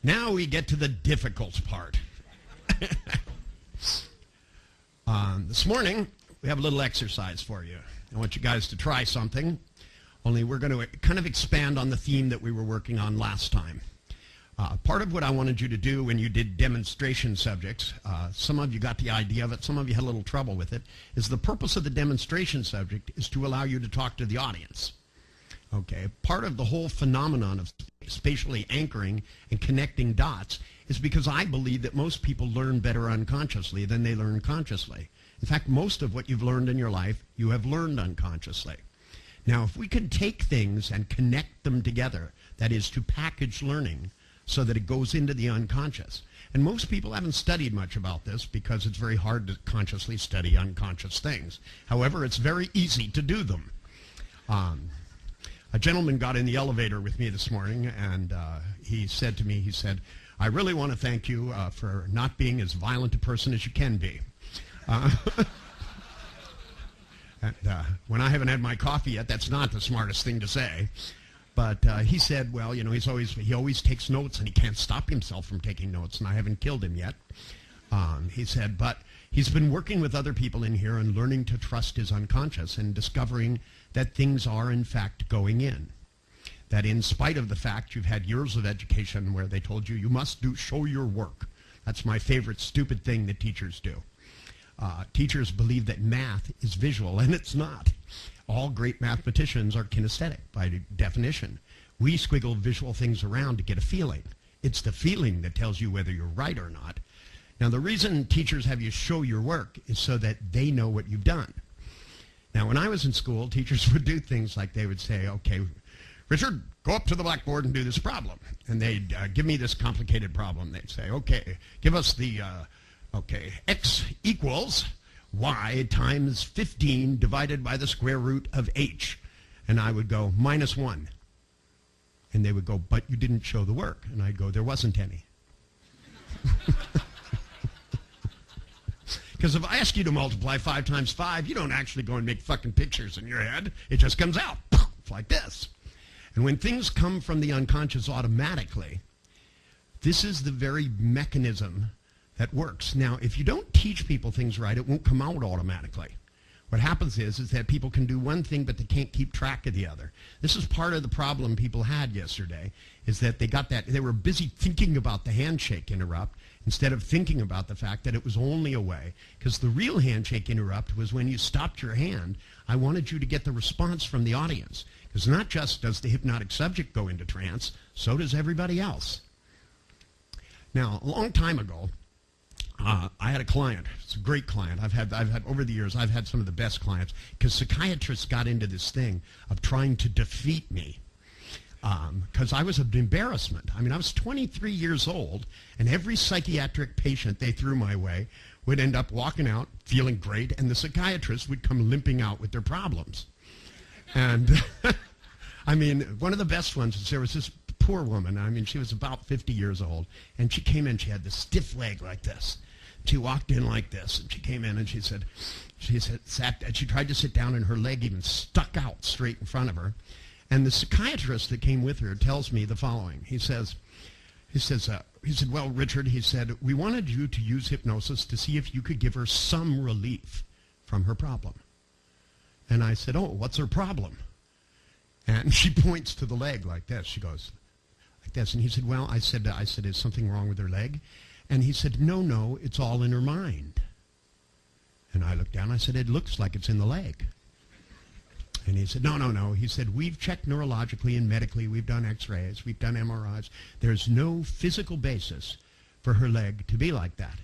Now we get to the difficult part. This morning, we have a little exercise for you. I want you guys to try something, only we're going to kind of expand on the theme that we were working on last time. Part of what I wanted you to do when you did demonstration subjects, some of you got the idea of it, some of you had a little trouble with it, is the purpose of the demonstration subject is to allow you to talk to the audience. Okay, part of the whole phenomenon of spatially anchoring and connecting dots is because I believe that most people learn better unconsciously than they learn consciously. In fact, most of what you've learned in your life, you have learned unconsciously. Now, if we could take things and connect them together, that is to package learning so that it goes into the unconscious. And most people haven't studied much about this because it's very hard to consciously study unconscious things. However, it's very easy to do them. A gentleman got in the elevator with me this morning, and he said to me, he said, I really want to thank you for not being as violent a person as you can be. And, when I haven't had my coffee yet, that's not the smartest thing to say. But he said, well, you know, he always takes notes, and he can't stop himself from taking notes, and I haven't killed him yet. He said, but he's been working with other people in here and learning to trust his unconscious and discovering that things are, in fact, going in. That in spite of the fact you've had years of education where they told you, you must show your work. That's my favorite stupid thing that teachers do. Teachers believe that math is visual, and it's not. All great mathematicians are kinesthetic by definition. We squiggle visual things around to get a feeling. It's the feeling that tells you whether you're right or not. Now, the reason teachers have you show your work is so that they know what you've done. Now, when I was in school, teachers would do things like they would say, okay, Richard, go up to the blackboard and do this problem. And they'd give me this complicated problem. They'd say, okay, give us the, x equals y times 15 divided by the square root of h. And I would go, -1. And they would go, but you didn't show the work. And I'd go, there wasn't any. Because if I ask you to multiply 5 times 5, you don't actually go and make fucking pictures in your head. It just comes out like this. And when things come from the unconscious automatically, this is the very mechanism that works. Now, if you don't teach people things right, it won't come out automatically. What happens is that people can do one thing, but they can't keep track of the other. This is part of the problem people had yesterday, is that they were busy thinking about the handshake interrupt instead of thinking about the fact that it was only a way. Because the real handshake interrupt was when you stopped your hand, I wanted you to get the response from the audience. Because not just does the hypnotic subject go into trance, so does everybody else. Now, a long time ago, I had a client. It's a great client. I've had over the years, I've had some of the best clients because psychiatrists got into this thing of trying to defeat me because I was an embarrassment. I mean, I was 23 years old, and every psychiatric patient they threw my way would end up walking out feeling great, and the psychiatrist would come limping out with their problems. And I mean, one of the best ones was there was this poor woman. I mean, she was about 50 years old, and she came in, she had this stiff leg like this. She walked in like this, and she came in, and she tried to sit down, and her leg even stuck out straight in front of her. And the psychiatrist that came with her tells me the following. He said, well, Richard, he said, we wanted you to use hypnosis to see if you could give her some relief from her problem. And I said, oh, what's her problem? And she points to the leg like this. She goes like this. And he said, well, I said, is something wrong with her leg? And he said, no, it's all in her mind. And I looked down. I said, it looks like it's in the leg. And he said, no. He said, we've checked neurologically and medically. We've done x-rays. We've done MRIs. There's no physical basis for her leg to be like that.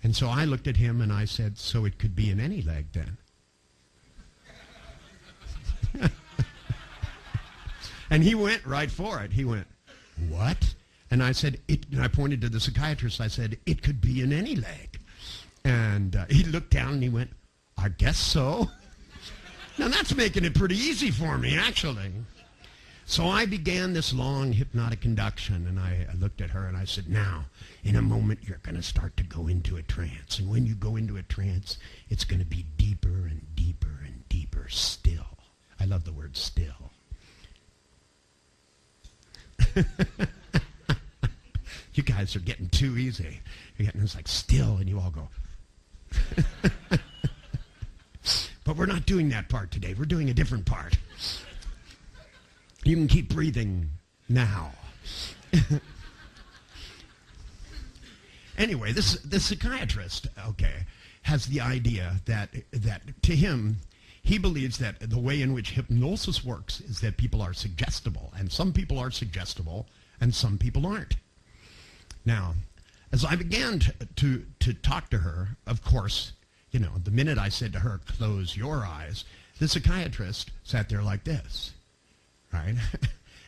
And so I looked at him and I said, so it could be in any leg then. And he went right for it. He went, what? And I said, and I pointed to the psychiatrist. I said, it could be in any leg. And he looked down and he went, I guess so. Now that's making it pretty easy for me, actually. So I began this long hypnotic induction, and I looked at her and I said, now, in a moment, you're going to start to go into a trance. And when you go into a trance, it's going to be deeper and deeper and deeper still. I love the word still. You guys are getting too easy. You're getting this like still, and you all go. But we're not doing that part today. We're doing a different part. You can keep breathing now. Anyway, this psychiatrist, has the idea that to him, he believes that the way in which hypnosis works is that people are suggestible, and some people are suggestible, and some people aren't. Now, as I began to talk to her, of course, the minute I said to her, close your eyes, the psychiatrist sat there like this, right?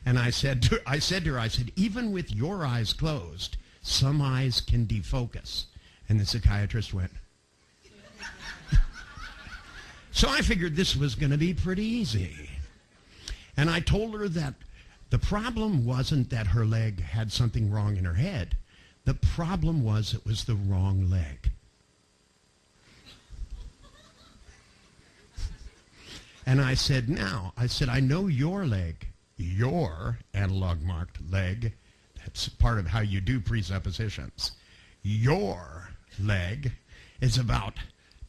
And I said to her, even with your eyes closed, some eyes can defocus. And the psychiatrist went. So I figured this was going to be pretty easy. And I told her that the problem wasn't that her leg had something wrong in her head. The problem was it was the wrong leg. And I said, I know your leg, your analog marked leg. That's part of how you do presuppositions. Your leg is about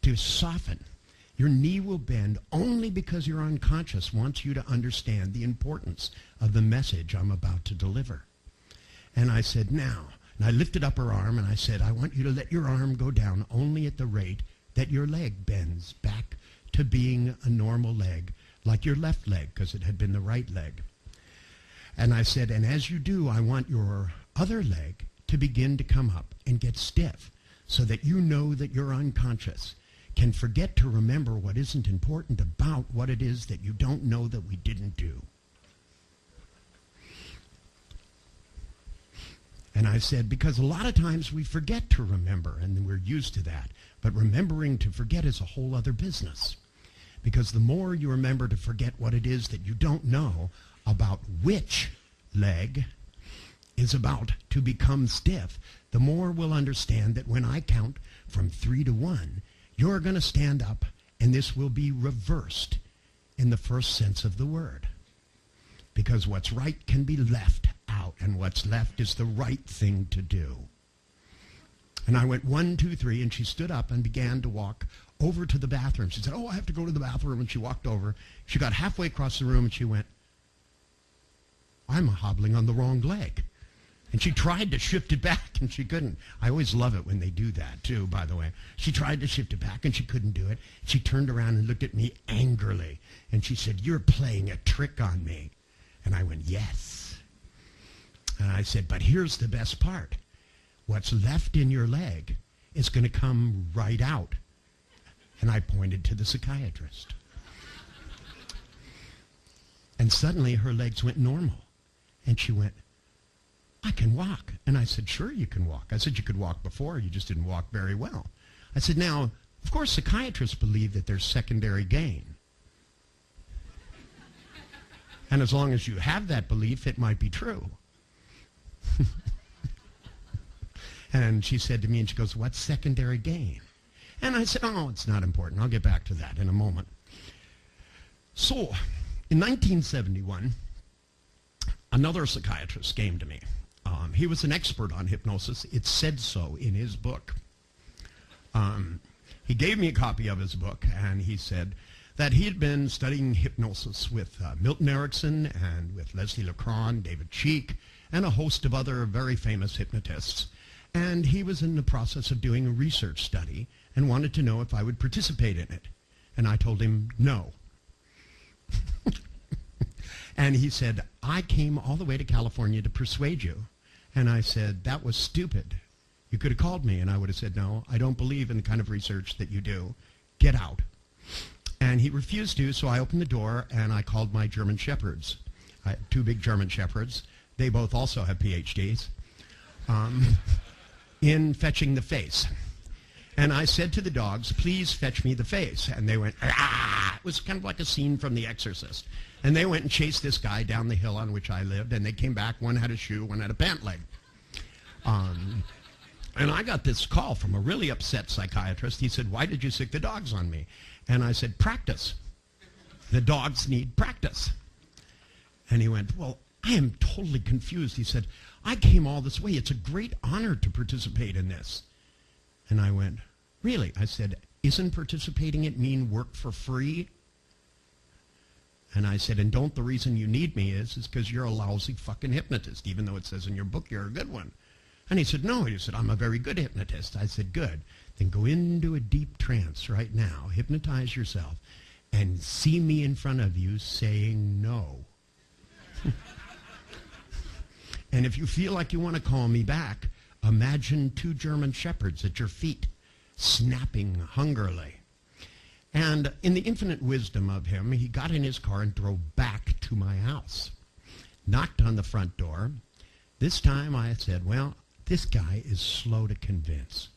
to soften. Your knee will bend only because your unconscious wants you to understand the importance of the message I'm about to deliver. And I said, now, and I lifted up her arm and I said, I want you to let your arm go down only at the rate that your leg bends back to being a normal leg, like your left leg, because it had been the right leg. And I said, and as you do, I want your other leg to begin to come up and get stiff so that you know that your unconscious can forget to remember what isn't important about what it is that you don't know that we didn't do. And I said, because a lot of times we forget to remember, and we're used to that. But remembering to forget is a whole other business. Because the more you remember to forget what it is that you don't know about which leg is about to become stiff, the more we'll understand that when I count from 3 to 1, you're going to stand up, and this will be reversed in the first sense of the word. Because what's right can be left out, and what's left is the right thing to do. And I went 1, 2, 3, and she stood up and began to walk over to the bathroom. She said, I have to go to the bathroom. And she walked over. She got halfway across the room, and she went, I'm hobbling on the wrong leg. And she tried to shift it back, and she couldn't. I always love it when they do that, too, by the way. She tried to shift it back, and she couldn't do it. She turned around and looked at me angrily, and she said, you're playing a trick on me. And I went, yes. And I said, but here's the best part. What's left in your leg is going to come right out. And I pointed to the psychiatrist. And suddenly her legs went normal. And she went, I can walk. And I said, sure you can walk. I said, you could walk before, you just didn't walk very well. I said, now, of course, psychiatrists believe that there's secondary gain. And as long as you have that belief, it might be true. And she said to me, and she goes, what's secondary gain? And I said, oh, it's not important. I'll get back to that in a moment. So, In 1971, another psychiatrist came to me. He was an expert on hypnosis. It said so in his book. He gave me a copy of his book, and he said that he had been studying hypnosis with Milton Erickson and with Leslie Lecron, David Cheek, and a host of other very famous hypnotists. And he was in the process of doing a research study and wanted to know if I would participate in it. And I told him no. And he said, I came all the way to California to persuade you. And I said, that was stupid. You could have called me, and I would have said, no, I don't believe in the kind of research that you do. Get out. And he refused to, so I opened the door, and I called my German Shepherds. I had 2 big German Shepherds. They both also have PhDs in fetching the face. And I said to the dogs, please fetch me the face. And they went, ah! It was kind of like a scene from The Exorcist. And they went and chased this guy down the hill on which I lived, and they came back. One had a shoe, one had a pant leg. And I got this call from a really upset psychiatrist. He said, why did you sick the dogs on me? And I said, practice. The dogs need practice. And he went, well, I am totally confused. He said, I came all this way. It's a great honor to participate in this. And I went, really? I said, isn't participating it mean work for free? And I said, and don't the reason you need me is because you're a lousy fucking hypnotist, even though it says in your book you're a good one. And he said, no. He said, I'm a very good hypnotist. I said, good. Then go into a deep trance right now, hypnotize yourself, and see me in front of you saying no. And if you feel like you want to call me back, imagine 2 German Shepherds at your feet, snapping hungrily. And in the infinite wisdom of him, he got in his car and drove back to my house, knocked on the front door. This time I said, well, this guy is slow to convince.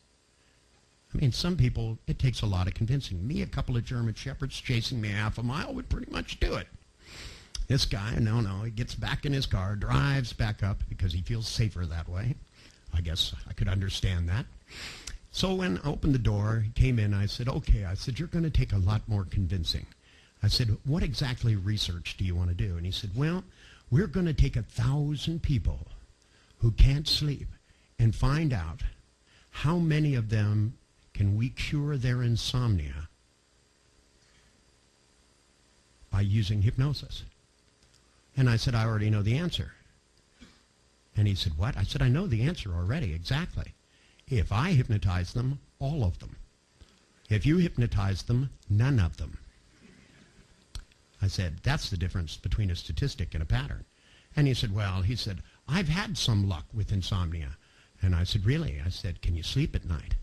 I mean, some people, it takes a lot of convincing. Me, a couple of German Shepherds chasing me half a mile would pretty much do it. This guy, no, he gets back in his car, drives back up because he feels safer that way. I guess I could understand that. So when I opened the door, he came in, I said, okay. I said, you're going to take a lot more convincing. I said, what exactly research do you want to do? And he said, well, we're going to take 1,000 people who can't sleep and find out how many of them can we cure their insomnia by using hypnosis. And I said, I already know the answer. And he said, what? I said, I know the answer already, exactly. If I hypnotize them, all of them. If you hypnotize them, none of them. I said, that's the difference between a statistic and a pattern. And he said, well, I've had some luck with insomnia. And I said, really? I said, can you sleep at night?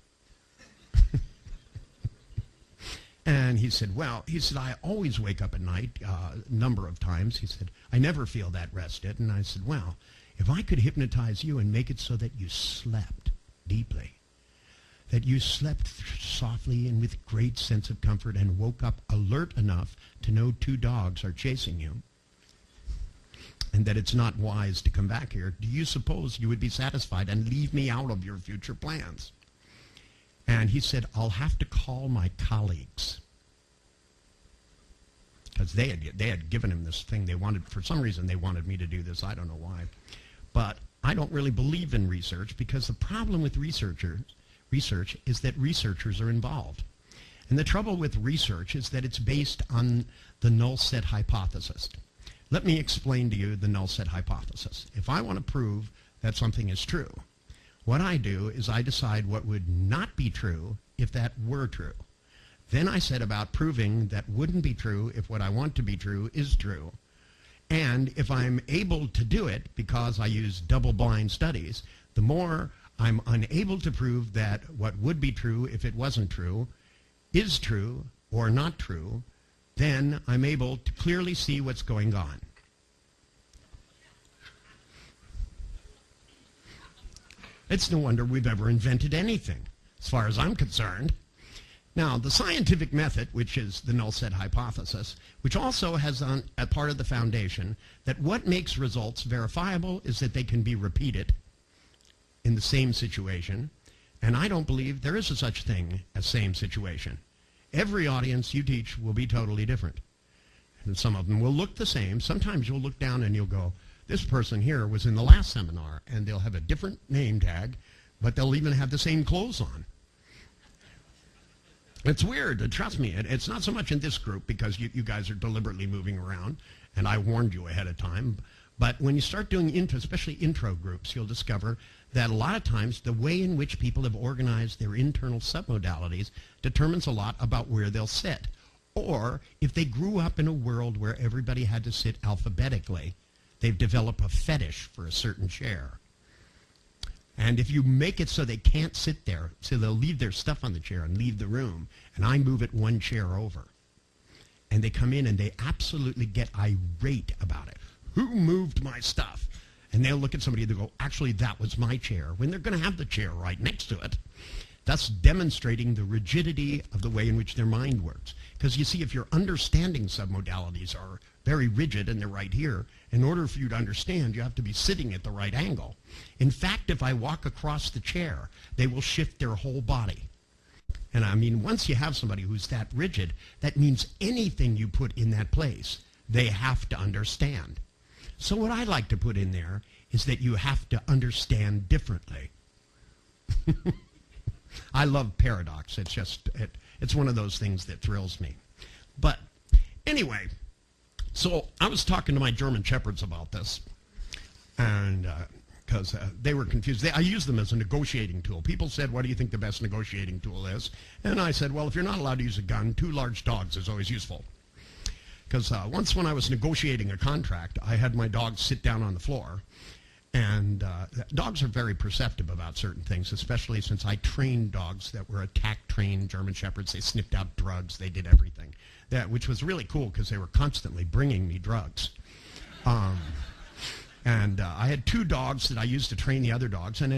And he said, I always wake up at night a number of times. He said, I never feel that rested. And I said, well, if I could hypnotize you and make it so that you slept deeply, that you slept softly and with great sense of comfort and woke up alert enough to know 2 dogs are chasing you, and that it's not wise to come back here, do you suppose you would be satisfied and leave me out of your future plans? And he said, I'll have to call my colleagues. Because they had given him this thing they wanted. For some reason, they wanted me to do this. I don't know why. But I don't really believe in research, because the problem with research is that researchers are involved. And the trouble with research is that it's based on the null set hypothesis. Let me explain to you the null set hypothesis. If I want to prove that something is true, what I do is I decide what would not be true if that were true. Then I set about proving that wouldn't be true if what I want to be true is true. And if I'm able to do it because I use double-blind studies, the more I'm unable to prove that what would be true if it wasn't true is true or not true, then I'm able to clearly see what's going on. It's no wonder we've ever invented anything, as far as I'm concerned. Now, the scientific method, which is the null set hypothesis, which also has a part of the foundation that what makes results verifiable is that they can be repeated in the same situation, and I don't believe there is a such thing as same situation. Every audience you teach will be totally different. And some of them will look the same. Sometimes you'll look down and you'll go, this person here was in the last seminar, and they'll have a different name tag, but they'll even have the same clothes on. It's weird. Trust me, it's not so much in this group because you guys are deliberately moving around, and I warned you ahead of time. But when you start doing especially intro groups, you'll discover that a lot of times the way in which people have organized their internal submodalities determines a lot about where they'll sit. Or if they grew up in a world where everybody had to sit alphabetically, they've developed a fetish for a certain chair. And if you make it so they can't sit there, so they'll leave their stuff on the chair and leave the room, and I move it one chair over, and they come in and they absolutely get irate about it. Who moved my stuff? And they'll look at somebody and they'll go, actually, that was my chair, when they're going to have the chair right next to it. Thus demonstrating the rigidity of the way in which their mind works. Because you see, if your understanding submodalities are very rigid and they're right here, in order for you to understand, you have to be sitting at the right angle. In fact, if I walk across the chair, they will shift their whole body. And I mean, once you have somebody who's that rigid, that means anything you put in that place, they have to understand. So what I like to put in there is that you have to understand differently. I love paradox. It's just, it's one of those things that thrills me. But anyway, so I was talking to my German Shepherds about this, and because they were confused. I use them as a negotiating tool. People said, what do you think the best negotiating tool is? And I said, well, if you're not allowed to use a gun, 2 large dogs is always useful. Because once when I was negotiating a contract, I had my dogs sit down on the floor. And dogs are very perceptive about certain things, especially since I trained dogs that were attack-trained German Shepherds. They sniffed out drugs. They did everything, which was really cool because they were constantly bringing me drugs. And I had 2 dogs that I used to train the other dogs. And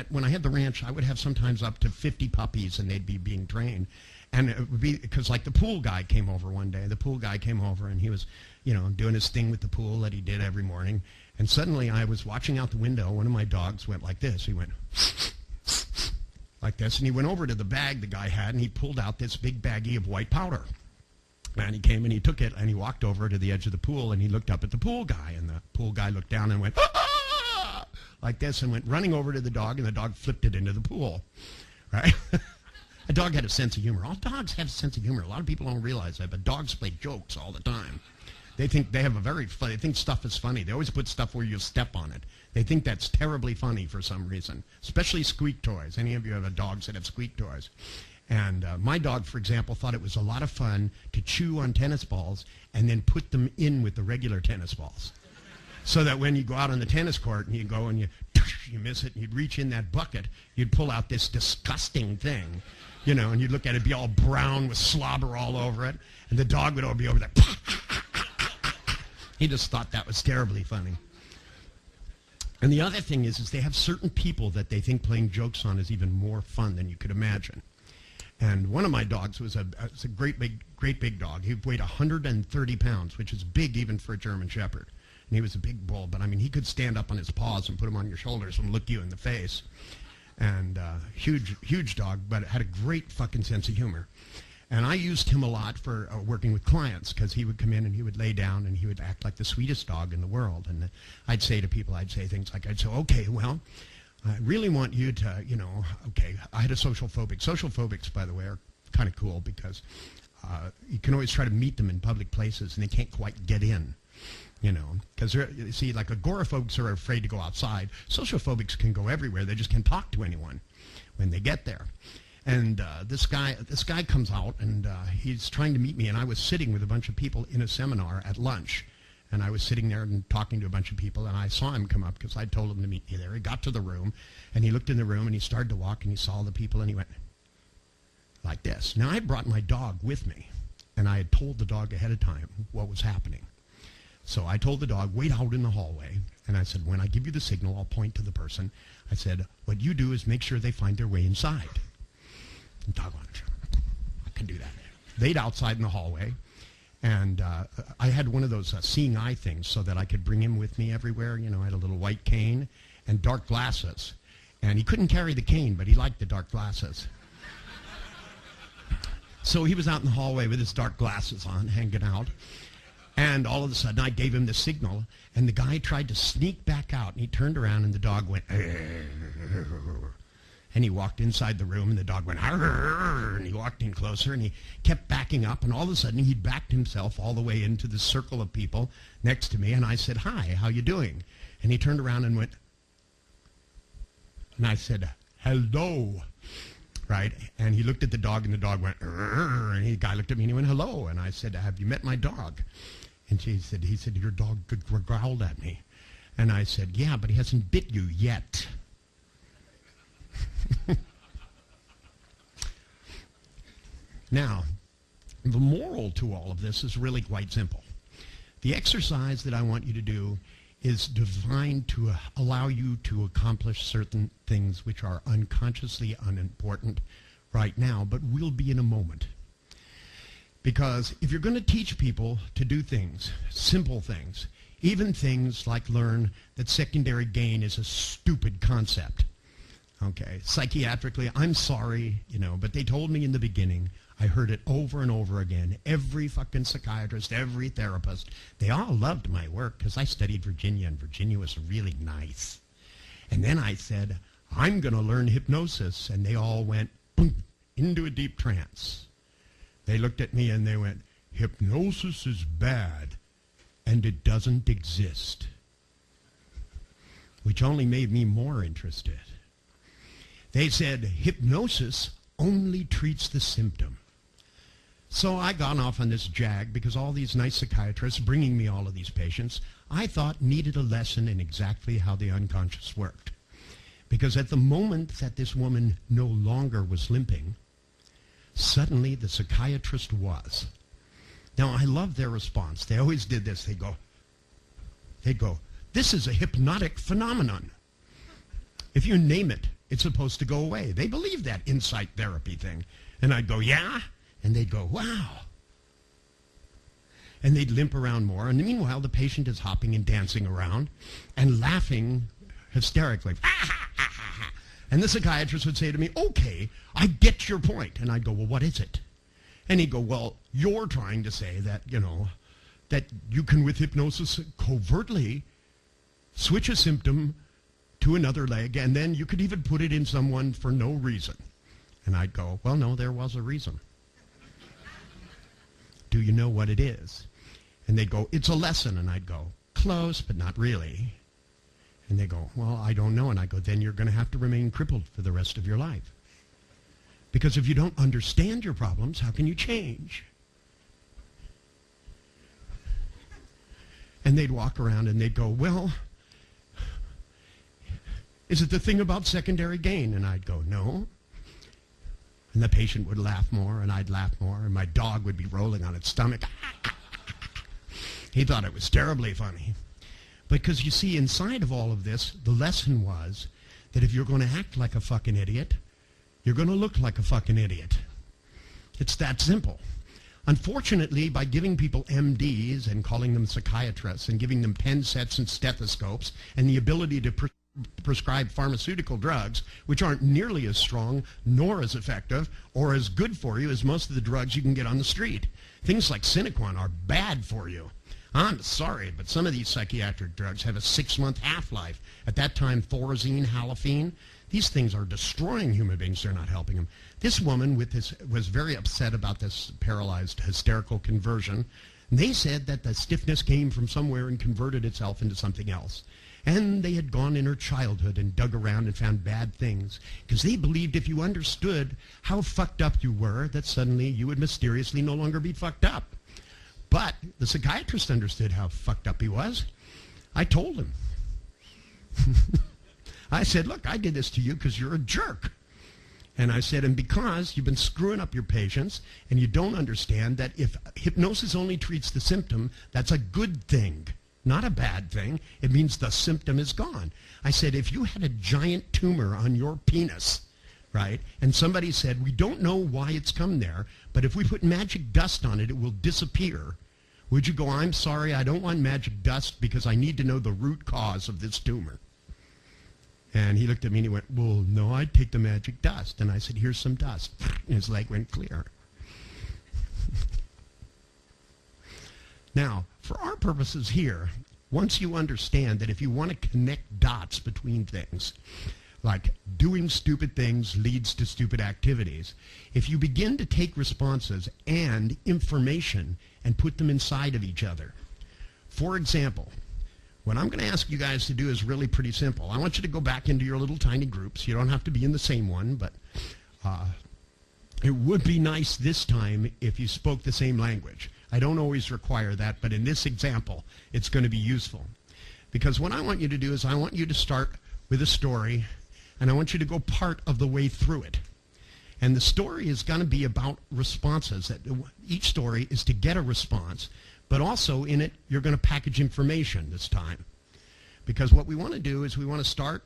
when I had the ranch, I would have sometimes up to 50 puppies, and they'd be being trained. And it would be because, like, the pool guy came over one day. The pool guy came over, and he was, doing his thing with the pool that he did every morning. And suddenly I was watching out the window. One of my dogs went like this. He went like this. And he went over to the bag the guy had, and he pulled out this big baggie of white powder. And he came and he took it, and he walked over to the edge of the pool, and he looked up at the pool guy. And the pool guy looked down and went, ah! Like this, and went running over to the dog, and the dog flipped it into the pool. Right? A dog had a sense of humor. All dogs have a sense of humor. A lot of people don't realize that, but dogs play jokes all the time. They think they have they think stuff is funny. They always put stuff where you step on it. They think that's terribly funny for some reason, especially squeak toys. Any of you have dogs that have squeak toys? And my dog, for example, thought it was a lot of fun to chew on tennis balls and then put them in with the regular tennis balls. So that when you go out on the tennis court and you go and you miss it and you'd reach in that bucket, you'd pull out this disgusting thing, and you'd look at it be all brown with slobber all over it, and the dog would be over there. He just thought that was terribly funny. And the other thing is they have certain people that they think playing jokes on is even more fun than you could imagine. And one of my dogs was a great big dog. He weighed 130 pounds, which is big even for a German Shepherd. And he was a big bull, but I mean, he could stand up on his paws and put them on your shoulders and look you in the face. And huge dog, but had a great fucking sense of humor. And I used him a lot for working with clients because he would come in and he would lay down and he would act like the sweetest dog in the world. And I'd say to people, things like, okay, well, I really want you to, okay, I had a social phobic. Social phobics, by the way, are kind of cool because you can always try to meet them in public places and they can't quite get in. Because you see, like agoraphobes are afraid to go outside. Social phobics can go everywhere. They just can't talk to anyone when they get there. And this guy comes out, and he's trying to meet me, and I was sitting with a bunch of people in a seminar at lunch. And I was sitting there and talking to a bunch of people, and I saw him come up because I told him to meet me there. He got to the room, and he looked in the room, and he started to walk, and he saw the people, and he went like this. Now, I brought my dog with me, and I had told the dog ahead of time what was happening. So I told the dog, wait out in the hallway. And I said, when I give you the signal, I'll point to the person. I said, what you do is make sure they find their way inside. And dog went, I can do that. Laid outside in the hallway. And I had one of those seeing eye things so that I could bring him with me everywhere. I had a little white cane and dark glasses. And he couldn't carry the cane, but he liked the dark glasses. So he was out in the hallway with his dark glasses on, hanging out. And all of a sudden, I gave him the signal, and the guy tried to sneak back out, and he turned around, and the dog went, and he walked inside the room, and the dog went, and he walked in closer, and he kept backing up, and all of a sudden, he backed himself all the way into the circle of people next to me, and I said, "Hi, how you doing?" And he turned around and went, and I said, "Hello." Right? And he looked at the dog, and the dog went, and the guy looked at me, and he went, "Hello." And I said, "Have you met my dog?" And he said, "Your dog growled at me." And I said, "Yeah, but he hasn't bit you yet." Now, the moral to all of this is really quite simple. The exercise that I want you to do is designed to allow you to accomplish certain things which are unconsciously unimportant right now, but will be in a moment. Because if you're going to teach people to do things, simple things, even things like learn that secondary gain is a stupid concept, okay, psychiatrically, I'm sorry, but they told me in the beginning, I heard it over and over again, every fucking psychiatrist, every therapist, they all loved my work because I studied Virginia, and Virginia was really nice. And then I said, I'm going to learn hypnosis, and they all went boom, into a deep trance. They looked at me and they went, hypnosis is bad and it doesn't exist. Which only made me more interested. They said, hypnosis only treats the symptom. So I got off on this jag because all these nice psychiatrists bringing me all of these patients, I thought needed a lesson in exactly how the unconscious worked. Because at the moment that this woman no longer was limping, suddenly the psychiatrist was. Now, I love their response. They always did this. They go, this is a hypnotic phenomenon. If you name it, it's supposed to go away. They believe that insight therapy thing. And I'd go, yeah? And they'd go, wow. And they'd limp around more. And meanwhile, the patient is hopping and dancing around and laughing hysterically. And the psychiatrist would say to me, okay, I get your point. And I'd go, well, what is it? And he'd go, well, you're trying to say that, that you can, with hypnosis, covertly switch a symptom to another leg, and then you could even put it in someone for no reason. And I'd go, well, no, there was a reason. Do you know what it is? And they'd go, it's a lesson. And I'd go, close, but not really. And they go, well, I don't know. And I go, then you're going to have to remain crippled for the rest of your life. Because if you don't understand your problems, how can you change? And they'd walk around and they'd go, well, is it the thing about secondary gain? And I'd go, no. And the patient would laugh more, and I'd laugh more, and my dog would be rolling on its stomach. He thought it was terribly funny. Because you see, inside of all of this, the lesson was that if you're going to act like a fucking idiot, you're going to look like a fucking idiot. It's that simple. Unfortunately, by giving people MDs and calling them psychiatrists and giving them pen sets and stethoscopes and the ability to prescribe pharmaceutical drugs, which aren't nearly as strong nor as effective or as good for you as most of the drugs you can get on the street. Things like Cinequan are bad for you. I'm sorry, but some of these psychiatric drugs have a 6-month half-life. At that time, Thorazine, Halophene, these things are destroying human beings. They're not helping them. This woman was very upset about this paralyzed hysterical conversion. And they said that the stiffness came from somewhere and converted itself into something else. And they had gone in her childhood and dug around and found bad things. Because they believed if you understood how fucked up you were, that suddenly you would mysteriously no longer be fucked up. But the psychiatrist understood how fucked up he was. I told him. I said, look, I did this to you because you're a jerk. And I said, and because you've been screwing up your patients and you don't understand that if hypnosis only treats the symptom, that's a good thing, not a bad thing. It means the symptom is gone. I said, if you had a giant tumor on your penis, right, and somebody said, we don't know why it's come there, but if we put magic dust on it, it will disappear. Would you go, I'm sorry, I don't want magic dust because I need to know the root cause of this tumor? And he looked at me and he went, well, no, I'd take the magic dust. And I said, here's some dust. And his leg went clear. Now, For our purposes here, once you understand that if you want to connect dots between things, like doing stupid things leads to stupid activities, if you begin to take responses and information and put them inside of each other. For example, what I'm going to ask you guys to do is really pretty simple. I want you to go back into your little tiny groups. You don't have to be in the same one, but it would be nice this time if you spoke the same language. I don't always require that, but in this example, it's going to be useful. Because what I want you to do is I want you to start with a story, and I want you to go part of the way through it. And the story is going to be about responses. Each story is to get a response, but also in it, you're going to package information this time. Because what we want to do is we want to start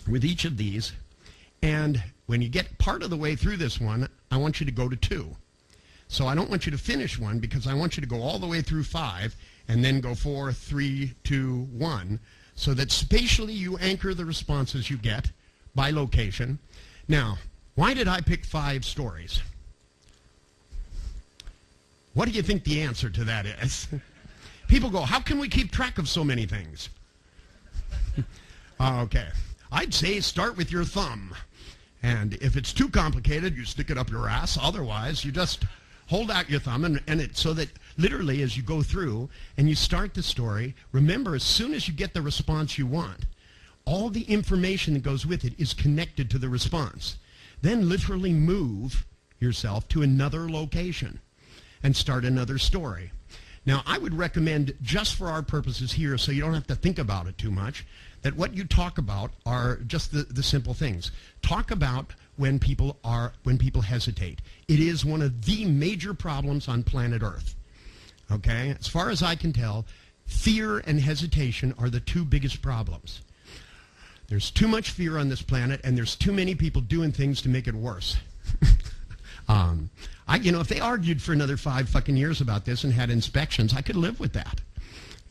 with each of these, and when you get part of the way through this one, I want you to go to 2. So I don't want you to finish one because I want you to go all the way through 5 and then go 4, 3, 2, 1, so that spatially you anchor the responses you get by location. Now, why did I pick 5 stories? What do you think the answer to that is? People go, how can we keep track of so many things? Okay. I'd say start with your thumb. And if it's too complicated, you stick it up your ass. Otherwise, you just hold out your thumb, and it so that literally as you go through and you start the story, remember, as soon as you get the response you want, all the information that goes with it is connected to the response. Then literally move yourself to another location and start another story. Now, I would recommend, just for our purposes here, so you don't have to think about it too much, that what you talk about are just the simple things. Talk about when people hesitate. It is one of the major problems on planet Earth. Okay? As far as I can tell, fear and hesitation are the 2 biggest problems. There's too much fear on this planet, and there's too many people doing things to make it worse. If they argued for another 5 fucking years about this and had inspections, I could live with that.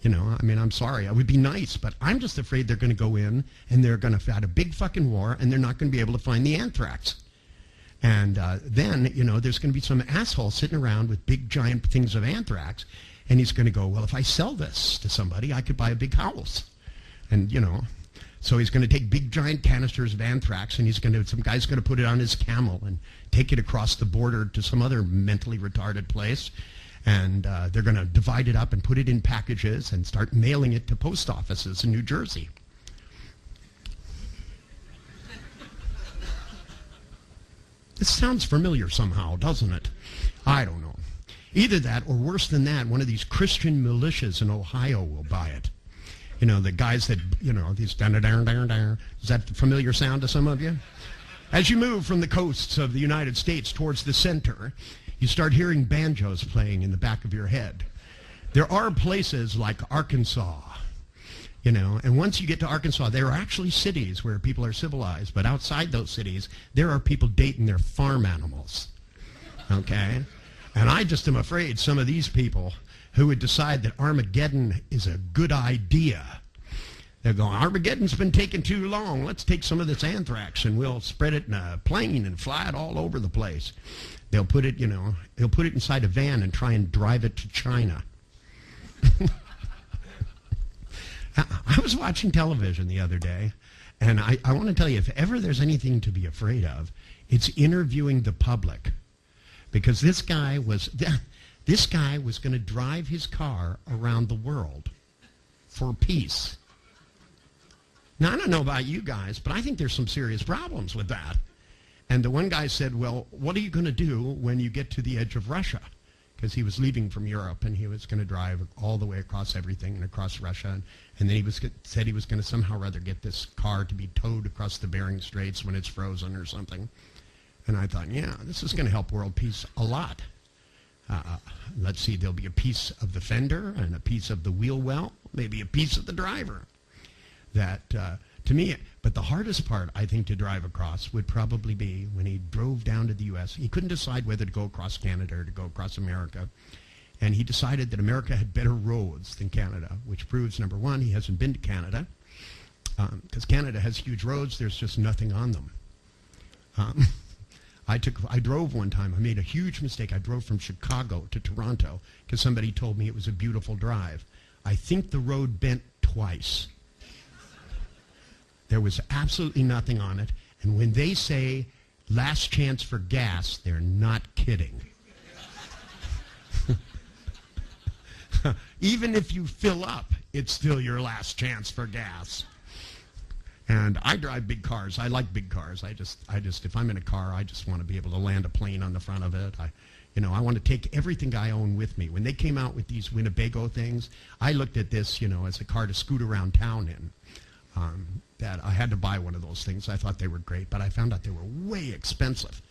I'm sorry. I would be nice, but I'm just afraid they're going to go in and they're going to fight a big fucking war and they're not going to be able to find the anthrax. And then, there's going to be some asshole sitting around with big giant things of anthrax, and he's going to go, well, if I sell this to somebody, I could buy a big house. And, so he's going to take big giant canisters of anthrax, and some guy's going to put it on his camel and take it across the border to some other mentally retarded place. And they're going to divide it up and put it in packages and start mailing it to post offices in New Jersey. This sounds familiar somehow, doesn't it? I don't know. Either that, or worse than that, one of these Christian militias in Ohio will buy it. The guys that, these da-da-da-da-da. Is that a familiar sound to some of you? As you move from the coasts of the United States towards the center, you start hearing banjos playing in the back of your head. There are places like Arkansas, and once you get to Arkansas, there are actually cities where people are civilized, but outside those cities, there are people dating their farm animals, okay? And I just am afraid some of these people who would decide that Armageddon is a good idea, they're going, Armageddon's been taking too long, let's take some of this anthrax and we'll spread it in a plane and fly it all over the place. They'll put it, they'll put it inside a van and try and drive it to China. I was watching television the other day, and I want to tell you, if ever there's anything to be afraid of, it's interviewing the public. Because this guy was going to drive his car around the world for peace. Now, I don't know about you guys, but I think there's some serious problems with that. And the one guy said, well, what are you going to do when you get to the edge of Russia? Because he was leaving from Europe, and he was going to drive all the way across everything and across Russia. And then said he was going to somehow or other get this car to be towed across the Bering Straits when it's frozen or something. And I thought, yeah, this is going to help world peace a lot. Let's see, there'll be a piece of the fender and a piece of the wheel well, maybe a piece of the driver. That, to me, but the hardest part, I think, to drive across would probably be when he drove down to the U.S. He couldn't decide whether to go across Canada or to go across America. And he decided that America had better roads than Canada, which proves, number one, he hasn't been to Canada. Because Canada has huge roads, there's just nothing on them. I drove one time. I made a huge mistake. I drove from Chicago to Toronto because somebody told me it was a beautiful drive. I think the road bent twice. There was absolutely nothing on it. And when they say last chance for gas, they're not kidding. Even if you fill up, it's still your last chance for gas. And I drive big cars. I like big cars. I just, if I'm in a car, I just want to be able to land a plane on the front of it. I want to take everything I own with me. When they came out with these Winnebago things, I looked at this, as a car to scoot around town in. That I had to buy one of those things. I thought they were great, but I found out they were way expensive.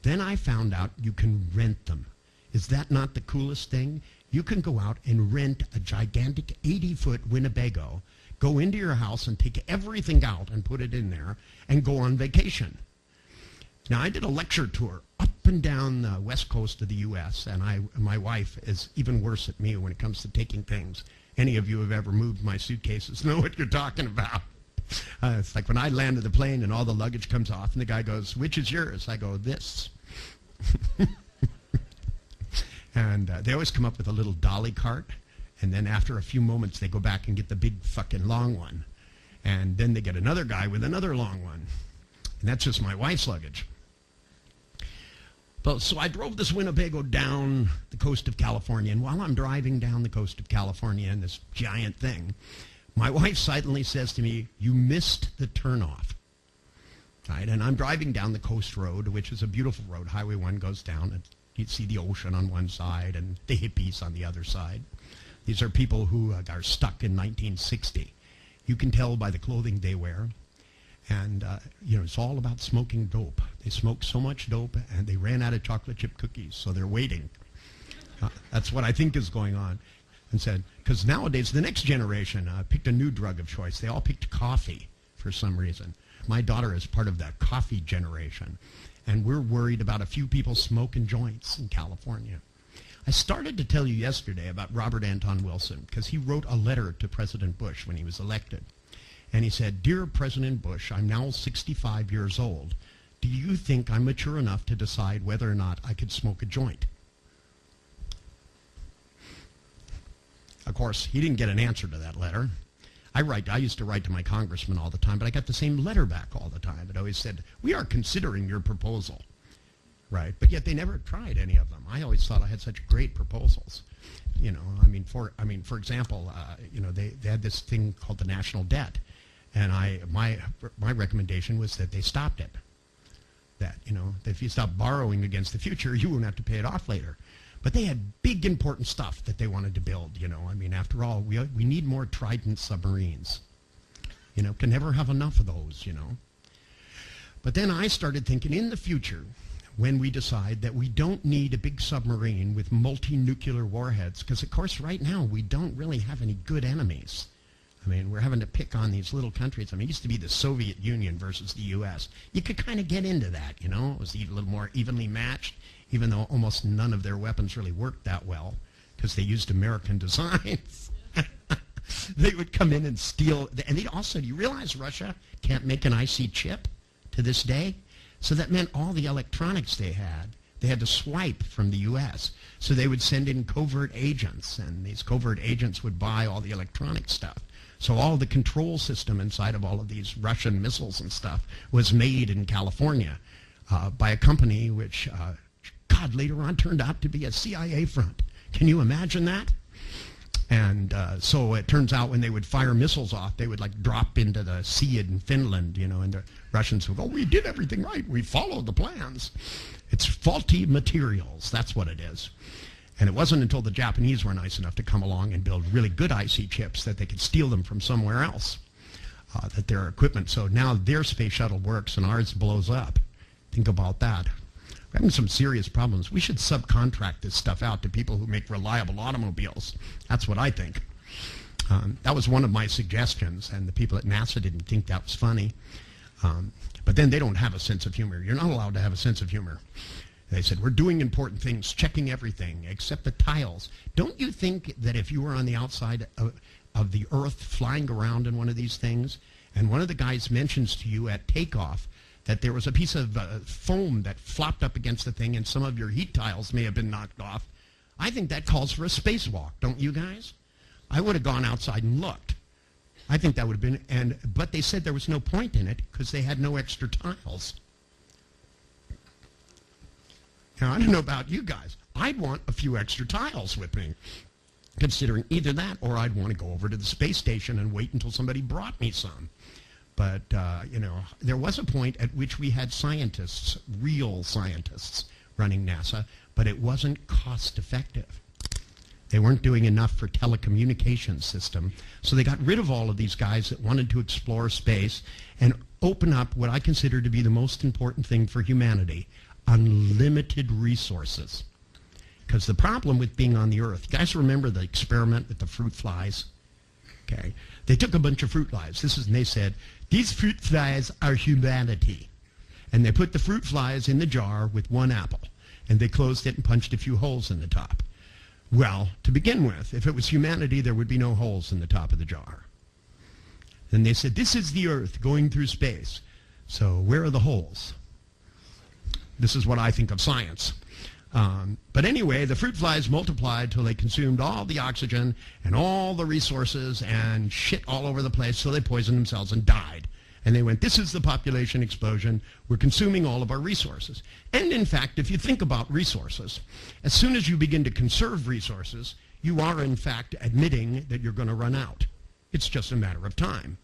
Then I found out you can rent them. Is that not the coolest thing? You can go out and rent a gigantic 80-foot Winnebago, go into your house and take everything out and put it in there and go on vacation. Now, I did a lecture tour up and down the west coast of the U.S., and my wife is even worse at me when it comes to taking things. Any of you who have ever moved my suitcases know what you're talking about. It's like when I land the plane and all the luggage comes off, and the guy goes, "Which is yours?" I go, "This." And they always come up with a little dolly cart, and then after a few moments they go back and get the big fucking long one. And then they get another guy with another long one. And that's just my wife's luggage. But so I drove this Winnebago down the coast of California, and while I'm driving down the coast of California in this giant thing, my wife silently says to me, "You missed the turnoff." Right? And I'm driving down the coast road, which is a beautiful road. Highway 1 goes down, and you see the ocean on one side and the hippies on the other side. These are people who are stuck in 1960. You can tell by the clothing they wear. And, it's all about smoking dope. They smoke so much dope, and they ran out of chocolate chip cookies, so they're waiting. That's what I think is going on. And said, because nowadays, the next generation picked a new drug of choice. They all picked coffee for some reason. My daughter is part of the coffee generation. And we're worried about a few people smoking joints in California. I started to tell you yesterday about Robert Anton Wilson because he wrote a letter to President Bush when he was elected. And he said, "Dear President Bush, I'm now 65 years old. Do you think I'm mature enough to decide whether or not I could smoke a joint?" Of course, he didn't get an answer to that letter. I used to write to my congressman all the time, but I got the same letter back all the time. It always said, "We are considering your proposal." Right? But yet they never tried any of them. I always thought I had such great proposals. For example, they had this thing called the national debt, and my recommendation was that they stopped it. That if you stop borrowing against the future, you won't have to pay it off later. But they had big, important stuff that they wanted to build, After all, we need more Trident submarines. Can never have enough of those, But then I started thinking in the future, when we decide that we don't need a big submarine with multi-nuclear warheads, because, of course, right now we don't really have any good enemies. We're having to pick on these little countries. It used to be the Soviet Union versus the U.S. You could kind of get into that, It was a little more evenly matched, even though almost none of their weapons really worked that well because they used American designs. They would come in and steal. And they also, do you realize Russia can't make an IC chip to this day? So that meant all the electronics they had to swipe from the U.S. So they would send in covert agents, and these covert agents would buy all the electronic stuff. So all the control system inside of all of these Russian missiles and stuff was made in California by a company which, later on turned out to be a CIA front. Can you imagine that? And so it turns out when they would fire missiles off, they would drop into the sea in Finland, and the Russians would go, "We did everything right. We followed the plans." It's faulty materials. That's what it is. And it wasn't until the Japanese were nice enough to come along and build really good IC chips that they could steal them from somewhere else, that their equipment. So now their space shuttle works and ours blows up. Think about that. We're having some serious problems. We should subcontract this stuff out to people who make reliable automobiles. That's what I think. That was one of my suggestions, and the people at NASA didn't think that was funny. But then they don't have a sense of humor. You're not allowed to have a sense of humor. They said, "We're doing important things, checking everything except the tiles." Don't you think that if you were on the outside of the Earth flying around in one of these things, and one of the guys mentions to you at takeoff that there was a piece of foam that flopped up against the thing and some of your heat tiles may have been knocked off, I think that calls for a spacewalk, don't you guys? I would have gone outside and looked. I think that would have been, but they said there was no point in it because they had no extra tiles. Now, I don't know about you guys. I'd want a few extra tiles with me, considering either that or I'd want to go over to the space station and wait until somebody brought me some. But, there was a point at which we had scientists, real scientists, running NASA, but it wasn't cost effective. They weren't doing enough for telecommunications system, so they got rid of all of these guys that wanted to explore space and open up what I consider to be the most important thing for humanity, unlimited resources. Because the problem with being on the Earth, you guys remember the experiment with the fruit flies? Okay. They took a bunch of fruit flies. And they said, these fruit flies are humanity. And they put the fruit flies in the jar with one apple. And they closed it and punched a few holes in the top. Well, to begin with, if it was humanity, there would be no holes in the top of the jar. Then they said, this is the Earth going through space. So where are the holes? This is what I think of science. But anyway, the fruit flies multiplied till they consumed all the oxygen and all the resources and shit all over the place, so they poisoned themselves and died. And they went, this is the population explosion. We're consuming all of our resources. And in fact, if you think about resources, as soon as you begin to conserve resources, you are in fact admitting that you're going to run out. It's just a matter of time.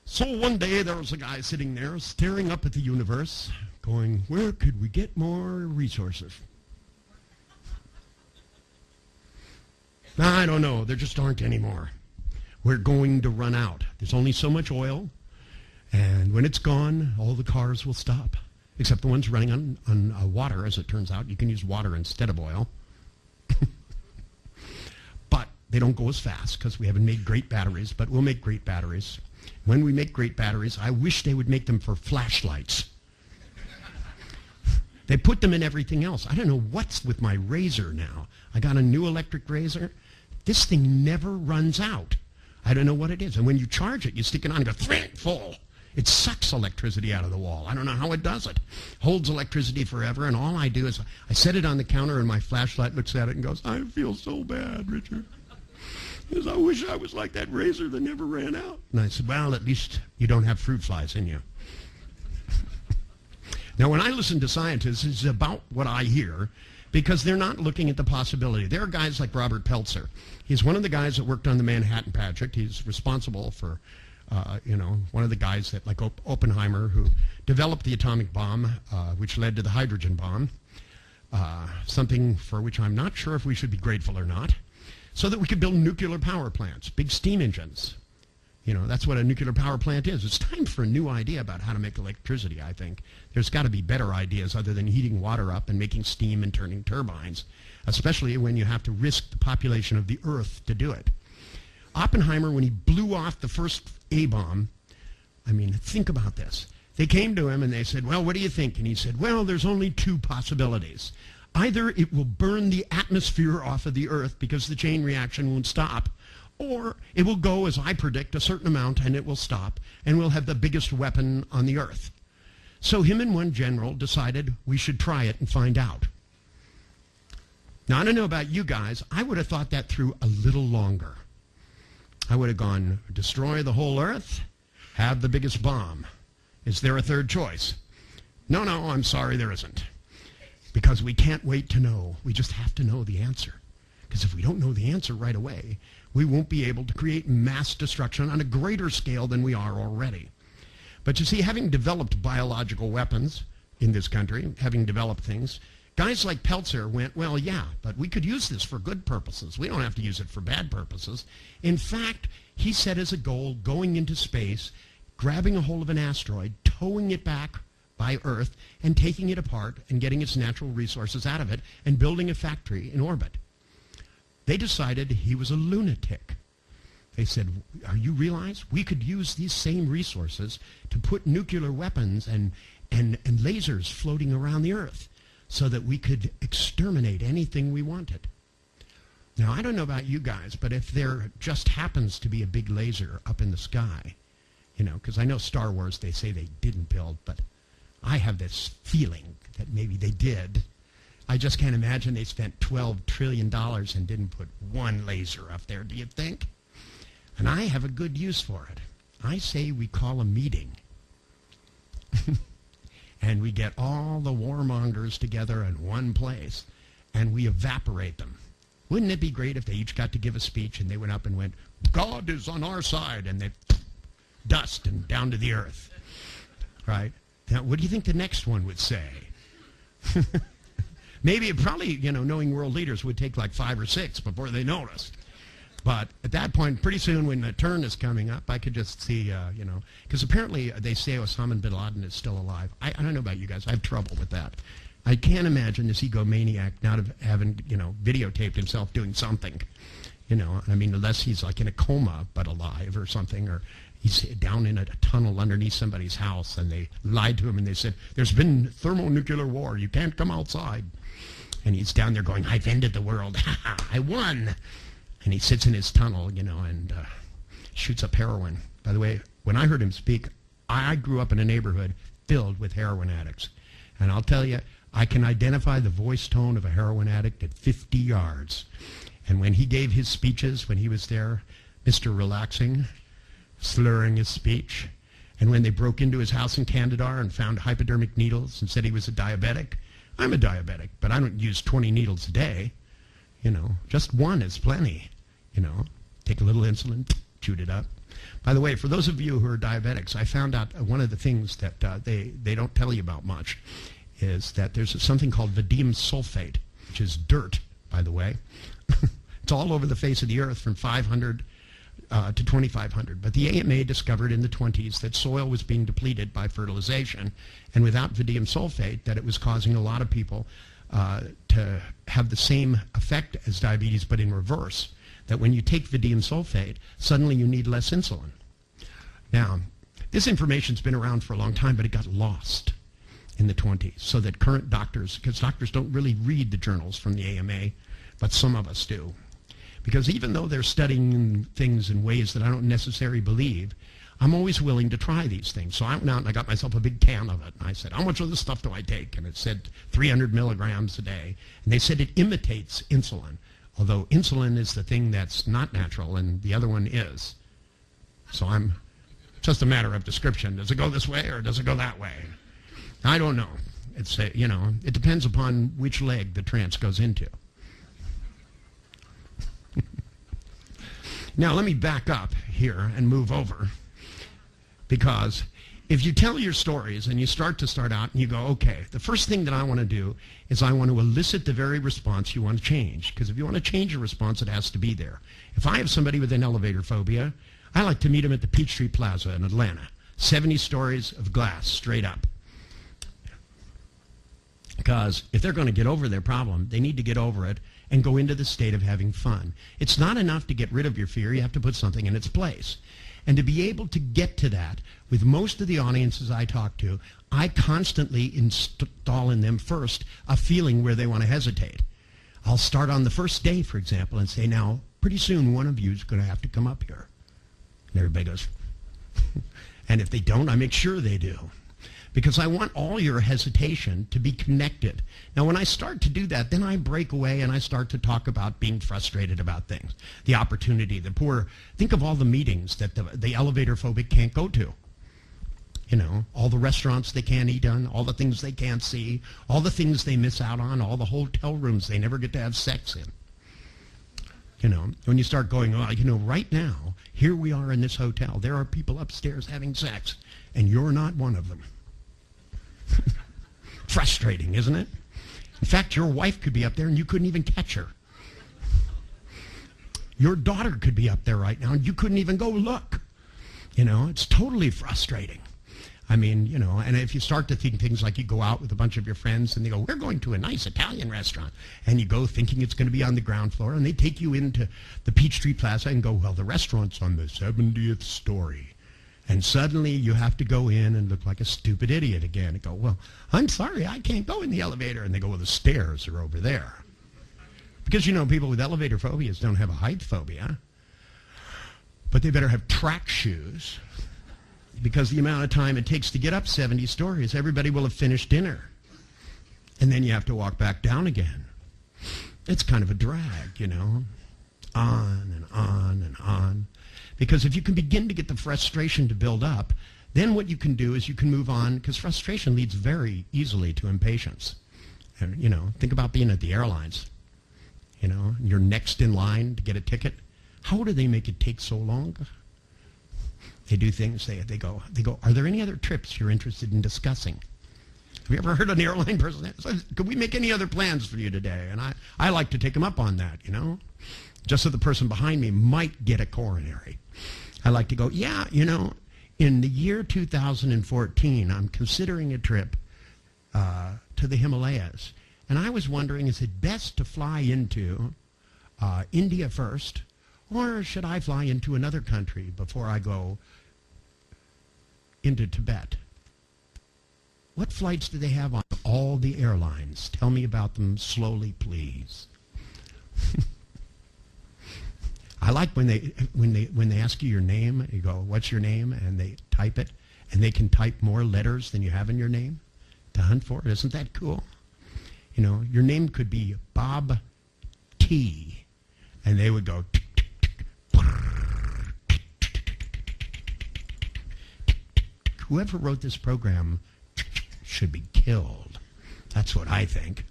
So one day there was a guy sitting there staring up at the universe, going, where could we get more resources? I don't know. There just aren't any more. We're going to run out. There's only so much oil, and when it's gone, all the cars will stop, except the ones running on water, as it turns out. You can use water instead of oil. But they don't go as fast because we haven't made great batteries, but we'll make great batteries. When we make great batteries, I wish they would make them for flashlights. They put them in everything else. I don't know what's with my razor now. I got a new electric razor. This thing never runs out. I don't know what it is. And when you charge it, you stick it on and go, full. It sucks electricity out of the wall. I don't know how it does it. Holds electricity forever, and all I do is I set it on the counter, and my flashlight looks at it and goes, I feel so bad, Richard. Because I wish I was like that razor that never ran out. And I said, well, at least you don't have fruit flies in you. Now, when I listen to scientists, it's about what I hear, because they're not looking at the possibility. There are guys like Robert Peltzer. He's one of the guys that worked on the Manhattan Project. He's responsible for, one of the guys that, like Oppenheimer, who developed the atomic bomb, which led to the hydrogen bomb, something for which I'm not sure if we should be grateful or not, so that we could build nuclear power plants, big steam engines. That's what a nuclear power plant is. It's time for a new idea about how to make electricity, I think. There's got to be better ideas other than heating water up and making steam and turning turbines, especially when you have to risk the population of the Earth to do it. Oppenheimer, when he blew off the first A-bomb, think about this. They came to him and they said, well, what do you think? And he said, well, there's only two possibilities. Either it will burn the atmosphere off of the Earth because the chain reaction won't stop, or it will go, as I predict, a certain amount, and it will stop, and we'll have the biggest weapon on the Earth. So him and one general decided we should try it and find out. Now, I don't know about you guys. I would have thought that through a little longer. I would have gone, destroy the whole Earth, have the biggest bomb. Is there a third choice? No, I'm sorry, there isn't. Because we can't wait to know. We just have to know the answer. Because if we don't know the answer right away, we won't be able to create mass destruction on a greater scale than we are already. But you see, having developed biological weapons in this country, having developed things, guys like Peltzer went, well, yeah, but we could use this for good purposes. We don't have to use it for bad purposes. In fact, he set as a goal going into space, grabbing a hold of an asteroid, towing it back by Earth, and taking it apart and getting its natural resources out of it and building a factory in orbit. They decided he was a lunatic. They said, you realize we could use these same resources to put nuclear weapons and lasers floating around the Earth so that we could exterminate anything we wanted. Now, I don't know about you guys, but if there just happens to be a big laser up in the sky You know, because I know Star Wars, they say they didn't build, but I have this feeling that maybe they did. I just can't imagine they spent $12 trillion and didn't put one laser up there, do you think? And I have a good use for it. I say we call a meeting. And we get all the warmongers together in one place, and we evaporate them. Wouldn't it be great if they each got to give a speech and they went up and went, God is on our side, and they dust and down to the earth, right? Now, what do you think the next one would say? Maybe it probably, you know, knowing world leaders would take like 5 or 6 before they noticed. But at that point, pretty soon when the turn is coming up, I could just see, you know, because apparently they say Osama bin Laden is still alive. I don't know about you guys. I have trouble with that. I can't imagine this egomaniac not having, you know, videotaped himself doing something, you know. I mean, unless he's like in a coma but alive or something, or he's down in a tunnel underneath somebody's house and they lied to him and they said, there's been thermonuclear war. You can't come outside. And he's down there going, I've ended the world. I won. And he sits in his tunnel, you know, and shoots up heroin. By the way, when I heard him speak, I grew up in a neighborhood filled with heroin addicts. And I'll tell you, I can identify the voice tone of a heroin addict at 50 yards. And when he gave his speeches, when he was there, Mr. Relaxing, slurring his speech. And when they broke into his house in Candidar and found hypodermic needles and said he was a diabetic, I'm a diabetic, but I don't use 20 needles a day. You know, just one is plenty. You know, take a little insulin, chewed it up. By the way, for those of you who are diabetics, I found out one of the things that they don't tell you about much is that there's something called Vadium sulfate, which is dirt, by the way. It's all over the face of the earth from 500 to 2500. But the AMA discovered in the 20s that soil was being depleted by fertilization, and without Vadium sulfate, that it was causing a lot of people to have the same effect as diabetes, but in reverse. That when you take Vadium sulfate, suddenly you need less insulin. Now, this information's been around for a long time, but it got lost in the 20s, so that current doctors, because doctors don't really read the journals from the AMA, but some of us do. Because even though they're studying things in ways that I don't necessarily believe, I'm always willing to try these things. So I went out and I got myself a big can of it. And I said, how much of this stuff do I take? And it said 300 milligrams a day. And they said it imitates insulin, although insulin is the thing that's not natural and the other one is. So I'm just a matter of description. Does it go this way or does it go that way? I don't know. It's, you know, it depends upon which leg the trance goes into. Now, let me back up here and move over, because if you tell your stories and you start out and you go, okay, the first thing that I want to do is I want to elicit the very response you want to change, because if you want to change a response, it has to be there. If I have somebody with an elevator phobia, I like to meet them at the Peachtree Plaza in Atlanta, 70 stories of glass straight up. Because if they're going to get over their problem, they need to get over it and go into the state of having fun. It's not enough to get rid of your fear. You have to put something in its place. And to be able to get to that, with most of the audiences I talk to, I constantly install in them first a feeling where they want to hesitate. I'll start on the first day, for example, and say, now, pretty soon one of you is going to have to come up here. And everybody goes, and if they don't, I make sure they do. Because I want all your hesitation to be connected. Now, when I start to do that, then I break away and I start to talk about being frustrated about things. The opportunity, the poor. Think of all the meetings that the elevator phobic can't go to. You know, all the restaurants they can't eat in, all the things they can't see, all the things they miss out on, all the hotel rooms they never get to have sex in. You know, when you start going, oh, you know, right now, here we are in this hotel. There are people upstairs having sex, and you're not one of them. Frustrating, isn't it? In fact, your wife could be up there and you couldn't even catch her. Your daughter could be up there right now and you couldn't even go look. You know, it's totally frustrating. I mean, you know, and if you start to think things like you go out with a bunch of your friends and they go, we're going to a nice Italian restaurant, and you go thinking it's going to be on the ground floor, and they take you into the Peachtree Plaza and go, well, the restaurant's on the 70th story. And suddenly you have to go in and look like a stupid idiot again and go, well, I'm sorry, I can't go in the elevator. And they go, well, the stairs are over there. Because, you know, people with elevator phobias don't have a height phobia. But they better have track shoes Because the amount of time it takes to get up 70 stories, everybody will have finished dinner. And then you have to walk back down again. It's kind of a drag, you know, on and on and on. Because if you can begin to get the frustration to build up, then what you can do is you can move on, because frustration leads very easily to impatience. And, you know, think about being at the airlines. You know, you're next in line to get a ticket. How do they make it take so long? They do things, they go, are there any other trips you're interested in discussing? Have you ever heard an airline person say, could we make any other plans for you today? And I like to take them up on that, you know, just so the person behind me might get a coronary. I like to go, yeah, you know, in the year 2014, I'm considering a trip to the Himalayas. And I was wondering, is it best to fly into India first, or should I fly into another country before I go into Tibet? What flights do they have on all the airlines? Tell me about them slowly, please. I like when they ask you your name, you go, what's your name? And they type it, and they can type more letters than you have in your name to hunt for it. Isn't that cool? You know, your name could be Bob T, and they would go, whoever wrote this program should be killed. That's what I think.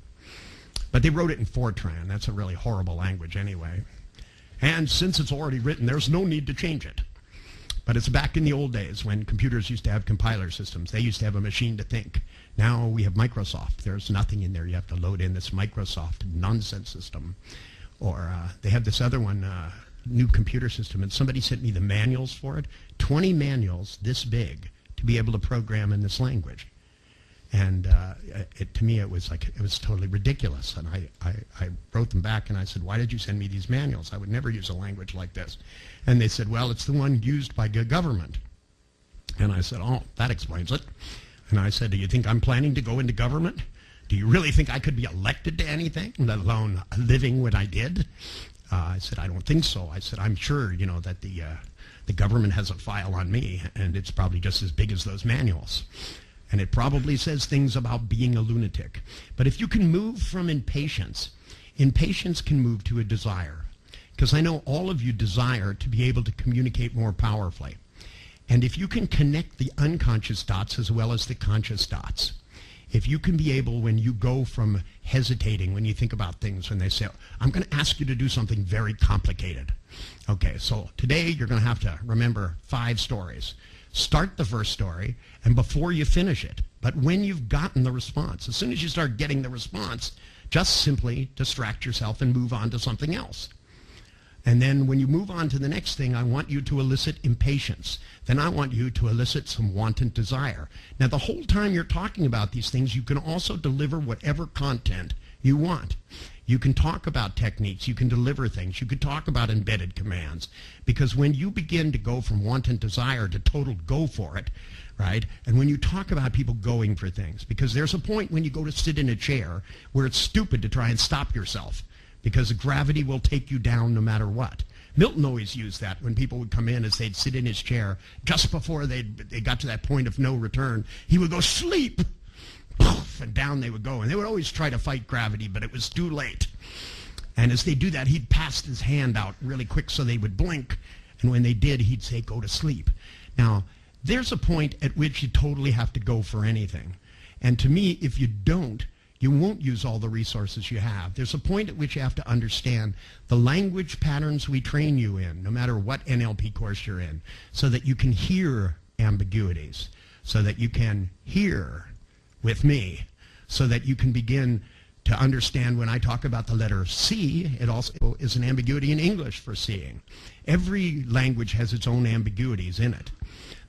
But they wrote it in Fortran. That's a really horrible language anyway. And since it's already written, there's no need to change it. But it's back in the old days when computers used to have compiler systems. They used to have a machine to think. Now we have Microsoft. There's nothing in there. You have to load in this Microsoft nonsense system. Or they have this other one, new computer system, and somebody sent me the manuals for it. 20 manuals this big to be able to program in this language. And to me, it was totally ridiculous. And I wrote them back and I said, why did you send me these manuals? I would never use a language like this. And they said, well, it's the one used by the government. And I said, oh, that explains it. And I said, do you think I'm planning to go into government? Do you really think I could be elected to anything, let alone living when I did? I said, I don't think so. I said, I'm sure, you know, that the government has a file on me, and it's probably just as big as those manuals. And it probably says things about being a lunatic. But if you can move from impatience can move to a desire. Because I know all of you desire to be able to communicate more powerfully. And if you can connect the unconscious dots as well as the conscious dots, if you can be able, when you go from hesitating, when you think about things, when they say, I'm going to ask you to do something very complicated. Okay, so today you're going to have to remember 5 stories. Start the first story, and before you finish it. But when you've gotten the response, as soon as you start getting the response, just simply distract yourself and move on to something else. And then when you move on to the next thing, I want you to elicit impatience. Then I want you to elicit some wanton desire. Now, the whole time you're talking about these things, you can also deliver whatever content you want. You can talk about techniques. You can deliver things. You can talk about embedded commands. Because when you begin to go from wanton desire to total go for it, right? And when you talk about people going for things, because there's a point when you go to sit in a chair where it's stupid to try and stop yourself, because gravity will take you down no matter what. Milton always used that when people would come in as they'd sit in his chair. Just before they got to that point of no return, he would go, sleep! Poof, and down they would go. And they would always try to fight gravity, but it was too late. And as they do that, he'd pass his hand out really quick so they would blink. And when they did, he'd say, go to sleep. Now, there's a point at which you totally have to go for anything. And to me, if you don't, you won't use all the resources you have. There's a point at which you have to understand the language patterns we train you in, no matter what NLP course you're in, so that you can hear ambiguities, so that you can hear with me, so that you can begin to understand when I talk about the letter C, it also is an ambiguity in English for seeing. Every language has its own ambiguities in it.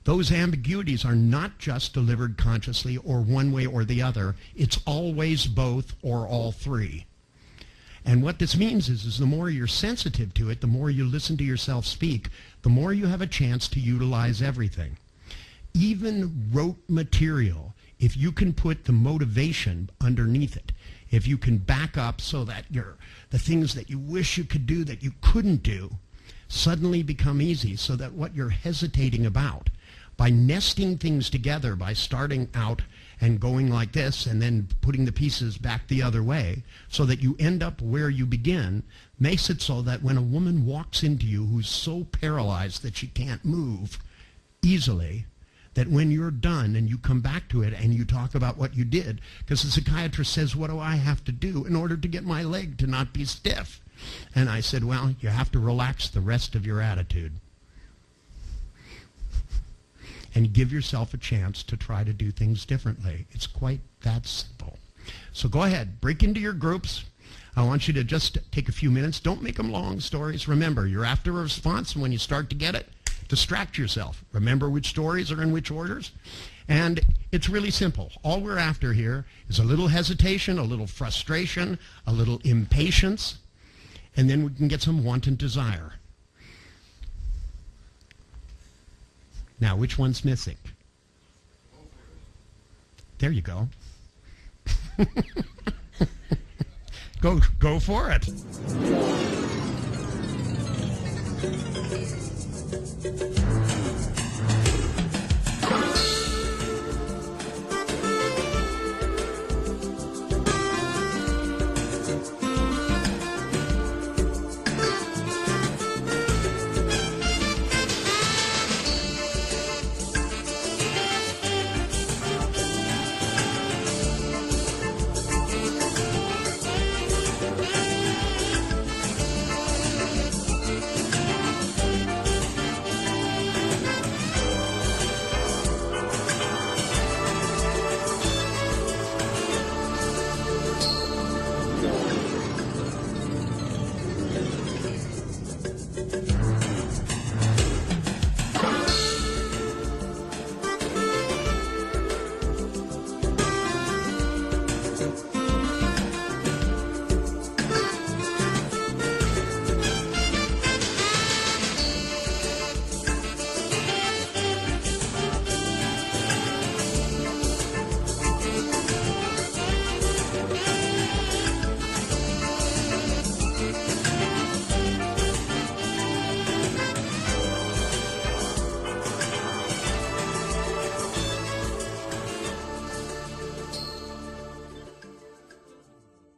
Those ambiguities are not just delivered consciously or one way or the other. It's always both or all three. And what this means is the more you're sensitive to it, the more you listen to yourself speak, the more you have a chance to utilize everything. Even rote material, if you can put the motivation underneath it, if you can back up so that the things that you wish you could do that you couldn't do suddenly become easy, so that what you're hesitating about by nesting things together, by starting out and going like this and then putting the pieces back the other way so that you end up where you begin, makes it so that when a woman walks into you who's so paralyzed that she can't move easily, that when you're done and you come back to it and you talk about what you did, because the psychiatrist says, what do I have to do in order to get my leg to not be stiff? And I said, well, you have to relax the rest of your attitude and give yourself a chance to try to do things differently. It's quite that simple. So go ahead, break into your groups. I want you to just take a few minutes. Don't make them long stories. Remember, you're after a response, and when you start to get it, distract yourself. Remember which stories are in which orders. And it's really simple. All we're after here is a little hesitation, a little frustration, a little impatience, and then we can get some want and desire. Now, which one's missing? There you go. Go for it.